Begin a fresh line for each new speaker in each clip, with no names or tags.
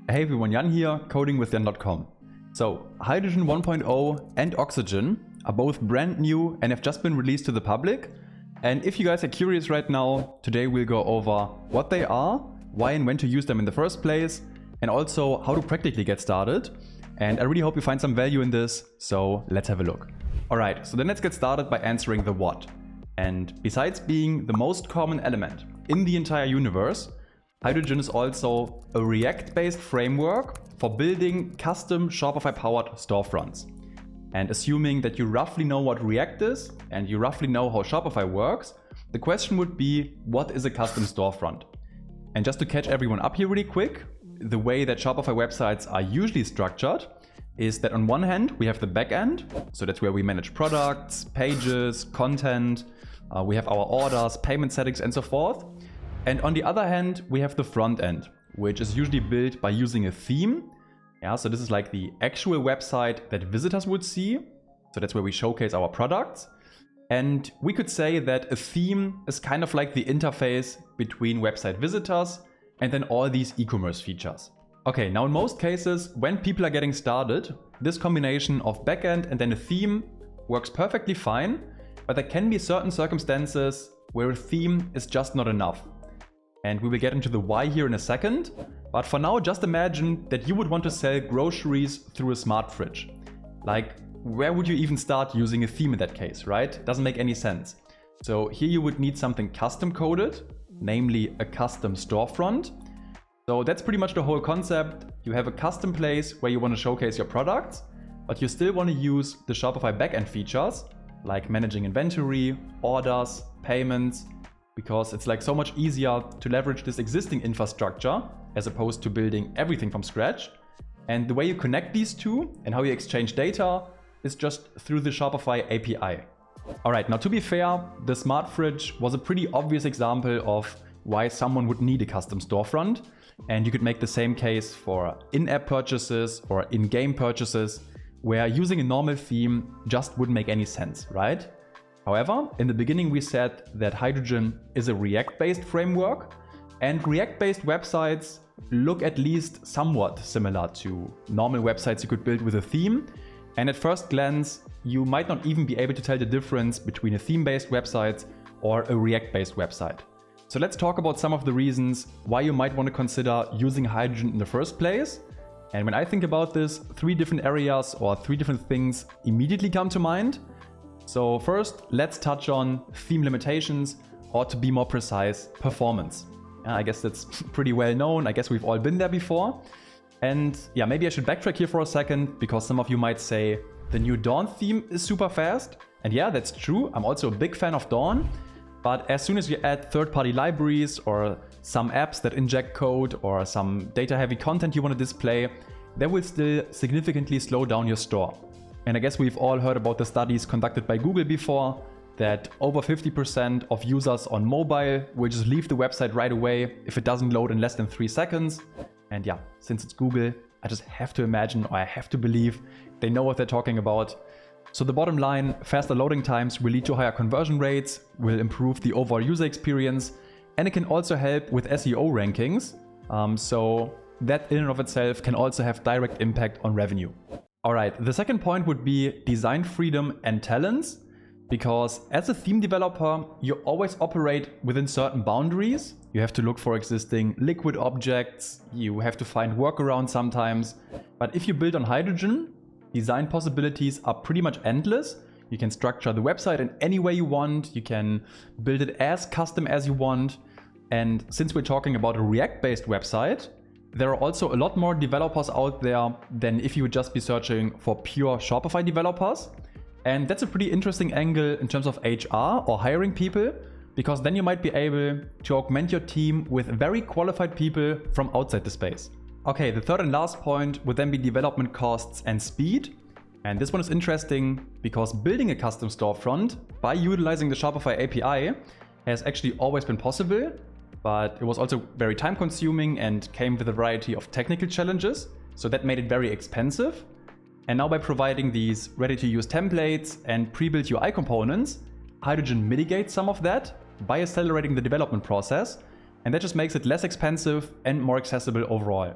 Hey everyone, Jan here, codingwithjan.com. So, Hydrogen 1.0 and Oxygen are both brand new and have just been released to the public. And if you guys are curious right now, today we'll go over what they are, why and when to use them in the first place, and also how to practically get started. And I really hope you find some value in this, so let's have a look. Alright, so then let's get started by answering the what. And besides being the most common element in the entire universe, Hydrogen is also a React-based framework for building custom Shopify-powered storefronts. And assuming that you roughly know what React is and you roughly know how Shopify works, the question would be, what is a custom storefront? And just to catch everyone up here really quick, the way that Shopify websites are usually structured is that on one hand we have the backend, so that's where we manage products, pages, content, we have our orders, payment settings and so forth. And on the other hand, we have the front end, which is usually built by using a theme. Yeah, so this is like the actual website that visitors would see. So that's where we showcase our products. And we could say that a theme is kind of like the interface between website visitors and then all these e-commerce features. Okay, now in most cases, when people are getting started, this combination of backend and then a theme works perfectly fine, but there can be certain circumstances where a theme is just not enough. And we will get into the why here in a second, but for now just imagine that you would want to sell groceries through a smart fridge. Like, where would you even start using a theme in that case, right? Doesn't make any sense. So here you would need something custom coded, namely a custom storefront. So that's pretty much the whole concept. You have a custom place where you want to showcase your products, but you still want to use the Shopify backend features like managing inventory, orders, payments, because it's like so much easier to leverage this existing infrastructure as opposed to building everything from scratch. And the way you connect these two and how you exchange data is just through the Shopify API. Alright, now to be fair, the smart fridge was a pretty obvious example of why someone would need a custom storefront. And you could make the same case for in-app purchases or in-game purchases, where using a normal theme just wouldn't make any sense, right? However, in the beginning we said that Hydrogen is a React-based framework, and React-based websites look at least somewhat similar to normal websites you could build with a theme. And at first glance, you might not even be able to tell the difference between a theme-based website or a React-based website. So let's talk about some of the reasons why you might want to consider using Hydrogen in the first place. And when I think about this, 3 different areas or 3 different things immediately come to mind. So first, let's touch on theme limitations, or to be more precise, performance. I guess that's pretty well known. I guess we've all been there before. And yeah, maybe I should backtrack here for a second, because some of you might say the new Dawn theme is super fast. And yeah, that's true. I'm also a big fan of Dawn. But as soon as you add third-party libraries or some apps that inject code or some data-heavy content you want to display, that will still significantly slow down your store. And I guess we've all heard about the studies conducted by Google before, that over 50% of users on mobile will just leave the website right away if it doesn't load in less than 3 seconds. And yeah, since it's Google, I just have to imagine, or I have to believe, they know what they're talking about. So the bottom line, faster loading times will lead to higher conversion rates, will improve the overall user experience, and it can also help with SEO rankings. So that in and of itself can also have direct impact on revenue. Alright, the second point would be design freedom and talents, because as a theme developer, you always operate within certain boundaries. You have to look for existing liquid objects, you have to find workarounds sometimes. But if you build on Hydrogen, design possibilities are pretty much endless. You can structure the website in any way you want, you can build it as custom as you want. And since we're talking about a React-based website, there are also a lot more developers out there than if you would just be searching for pure Shopify developers. And that's a pretty interesting angle in terms of HR or hiring people, because then you might be able to augment your team with very qualified people from outside the space. Okay, the third and last point would then be development costs and speed. And this one is interesting because building a custom storefront by utilizing the Shopify API has actually always been possible, but it was also very time consuming and came with a variety of technical challenges. So that made it very expensive. And now by providing these ready to use templates and pre-built UI components, Hydrogen mitigates some of that by accelerating the development process. And that just makes it less expensive and more accessible overall.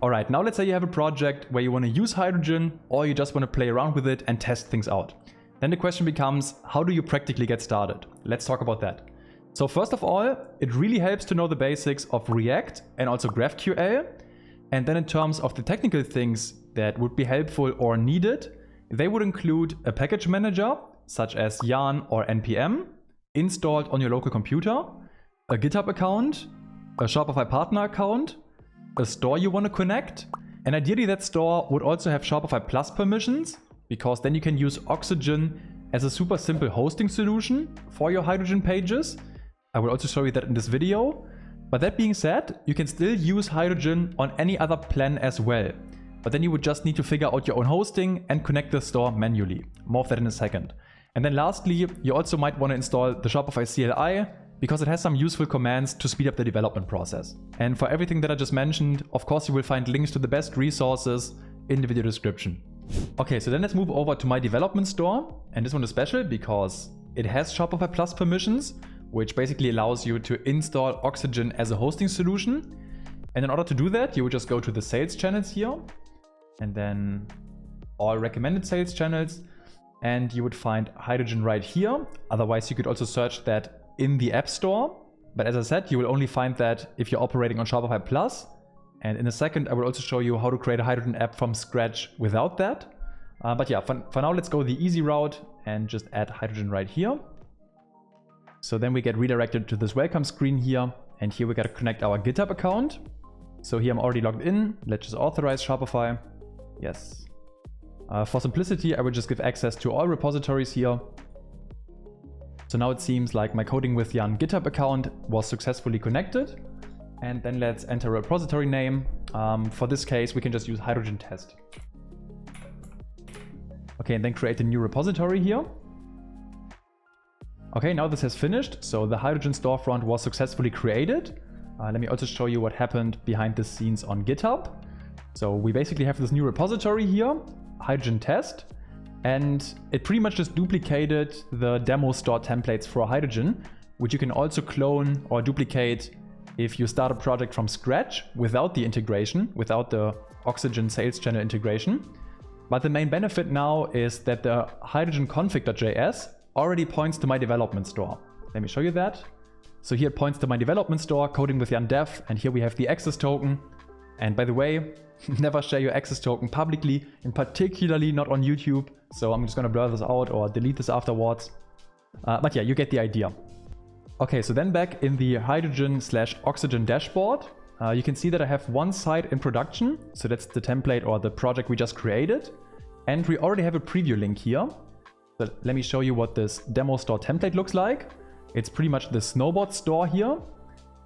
Alright, now let's say you have a project where you want to use Hydrogen or you just want to play around with it and test things out. Then the question becomes, how do you practically get started? Let's talk about that. So first of all, it really helps to know the basics of React and also GraphQL. And then in terms of the technical things that would be helpful or needed, they would include a package manager such as yarn or npm installed on your local computer, a GitHub account, a Shopify partner account, a store you want to connect, and ideally that store would also have Shopify Plus permissions, because then you can use Oxygen as a super simple hosting solution for your Hydrogen pages. I will also show you that in this video. But that being said, you can still use Hydrogen on any other plan as well. But then you would just need to figure out your own hosting and connect the store manually. More of that in a second. And then lastly, you also might want to install the Shopify CLI because it has some useful commands to speed up the development process. And for everything that I just mentioned, of course you will find links to the best resources in the video description. Okay, so then let's move over to my development store. And this one is special because it has Shopify Plus permissions, which basically allows you to install Oxygen as a hosting solution. And in order to do that, you would just go to the sales channels here and then all recommended sales channels. And you would find Hydrogen right here. Otherwise, you could also search that in the App Store. But as I said, you will only find that if you're operating on Shopify Plus. And in a second, I will also show you how to create a Hydrogen app from scratch without that. But yeah, for now, let's go the easy route and just add Hydrogen right here. So then we get redirected to this welcome screen here. And here we got to connect our GitHub account. So here I'm already logged in. Let's just authorize Shopify. Yes. For simplicity, I will just give access to all repositories here. So now it seems like my Coding with Jan GitHub account was successfully connected. And then let's enter a repository name. For this case, we can just use Hydrogen test. Okay, and then create a new repository here. Okay, now this has finished. So the Hydrogen storefront was successfully created. Let me also show you what happened behind the scenes on GitHub. So we basically have this new repository here, Hydrogen test, and it pretty much just duplicated the demo store templates for Hydrogen, which you can also clone or duplicate if you start a project from scratch without the integration, without the Oxygen sales channel integration. But the main benefit now is that the Hydrogen config.js already points to my development store. Let me show you that. So here it points to my development store, Coding with Jan Dev, and here we have the access token. And by the way, never share your access token publicly, and particularly not on YouTube. So I'm just gonna blur this out or delete this afterwards. But yeah, you get the idea. Okay, so then back in the Hydrogen/Oxygen dashboard, you can see that I have one site in production. So that's the template or the project we just created. And we already have a preview link here. So let me show you what this demo store template looks like. It's pretty much the snowboard store here.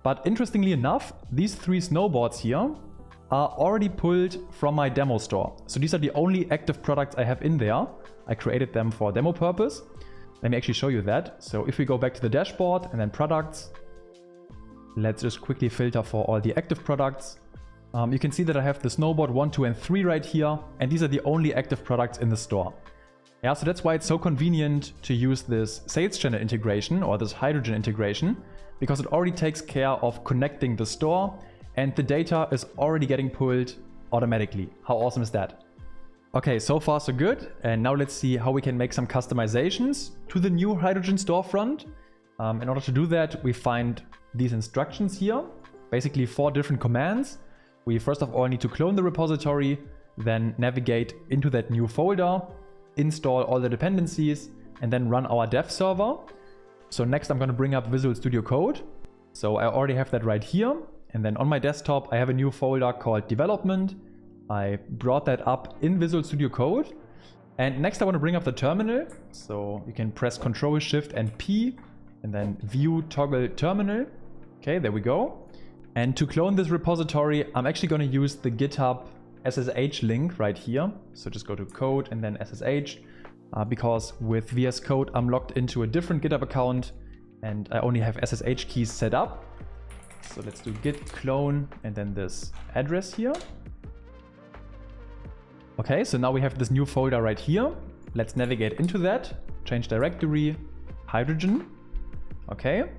But interestingly enough, these three snowboards here are already pulled from my demo store. So these are the only active products I have in there. I created them for demo purpose. Let me actually show you that. So if we go back to the dashboard and then products, let's just quickly filter for all the active products. You can see that I have the snowboard 1, 2, and 3 right here. And these are the only active products in the store. Yeah, so that's why it's so convenient to use this sales channel integration or this Hydrogen integration, because it already takes care of connecting the store and the data is already getting pulled automatically. How awesome is that? Okay, so far so good. And now let's see how we can make some customizations to the new Hydrogen storefront. In order to do that, we find these instructions here, basically 4 different commands. We first of all need to clone the repository, then navigate into that new folder, install all the dependencies, and then run our dev server. So next I'm going to bring up Visual Studio Code. So I already have that right here. And then on my desktop, I have a new folder called Development. I brought that up in Visual Studio Code. And next I want to bring up the terminal. So you can press Ctrl, Shift, and P, and then View, Toggle, Terminal. Okay, there we go. And to clone this repository, I'm actually going to use the GitHub SSH link right here. So just go to Code and then SSH. Because with VS Code, I'm logged into a different GitHub account and I only have SSH keys set up. So let's do git clone and then this address here. Okay, so now we have this new folder right here. Let's navigate into that, change directory, Hydrogen. Okay,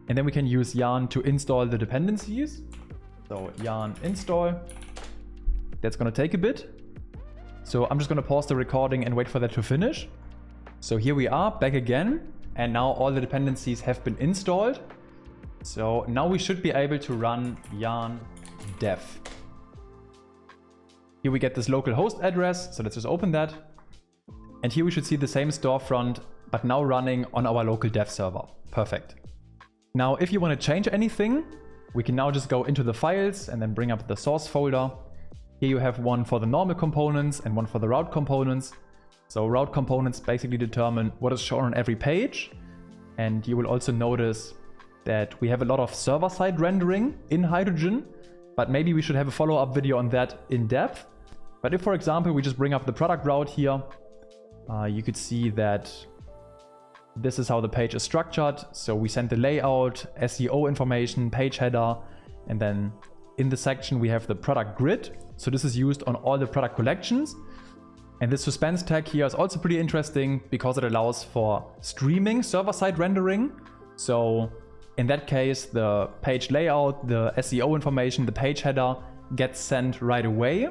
and then we can use yarn to install the dependencies. So yarn install, That's gonna take a bit. So I'm just gonna pause the recording and wait for that to finish. So here we are back again. And now all the dependencies have been installed. So now we should be able to run yarn dev. Here we get this local host address. So let's just open that. And here we should see the same storefront, but now running on our local dev server. Perfect. Now, if you want to change anything, we can now just go into the files and then bring up the source folder. Here you have one for the normal components and one for the route components. So route components basically determine what is shown on every page. And you will also notice that we have a lot of server-side rendering in Hydrogen, but maybe we should have a follow-up video on that in depth. But if, for example, we just bring up the product route here, you could see that this is how the page is structured. So we send the layout, SEO information, page header, and then in the section we have the product grid. So this is used on all the product collections. And this suspense tag here is also pretty interesting because it allows for streaming server-side rendering. So in that case, the page layout, the SEO information, the page header gets sent right away.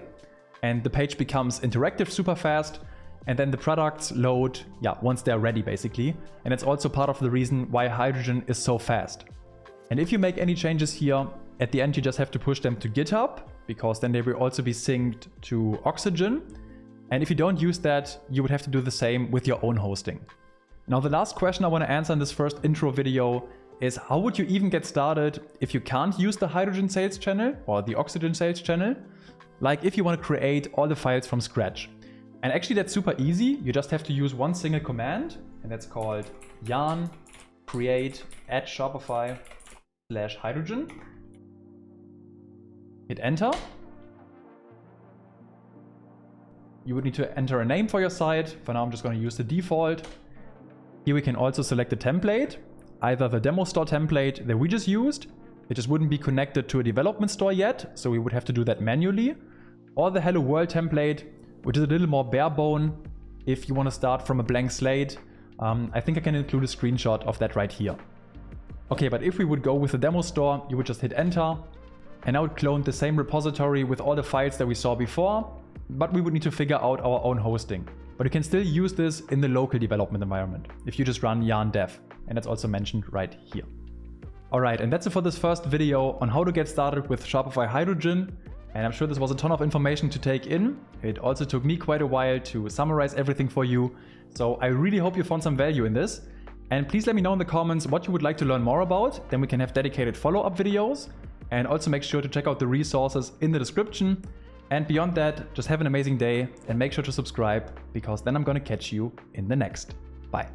And the page becomes interactive super fast. And then the products load, once they're ready basically. And it's also part of the reason why Hydrogen is so fast. And if you make any changes here, at the end you just have to push them to GitHub, because then they will also be synced to Oxygen. And if you don't use that, you would have to do the same with your own hosting. Now, the last question I want to answer in this first intro video is, how would you even get started if you can't use the Hydrogen sales channel or the Oxygen sales channel? Like if you want to create all the files from scratch. And actually that's super easy. You just have to use one single command, and that's called yarn create at Shopify/Hydrogen. Hit enter. You would need to enter a name for your site. For now, I'm just going to use the default. Here we can also select a template, either the demo store template that we just used. It just wouldn't be connected to a development store yet, so we would have to do that manually. Or the Hello World template, which is a little more bare bone if you want to start from a blank slate. I think I can include a screenshot of that right here. Okay, but if we would go with the demo store, you would just hit enter. And now it cloned the same repository with all the files that we saw before. But we would need to figure out our own hosting. But you can still use this in the local development environment if you just run yarn dev, and that's also mentioned right here. Alright, and that's it for this first video on how to get started with Shopify Hydrogen. And I'm sure this was a ton of information to take in. It also took me quite a while to summarize everything for you. So I really hope you found some value in this. And please let me know in the comments what you would like to learn more about. Then we can have dedicated follow-up videos. And also make sure to check out the resources in the description. And beyond that, just have an amazing day and make sure to subscribe, because then I'm gonna catch you in the next. Bye.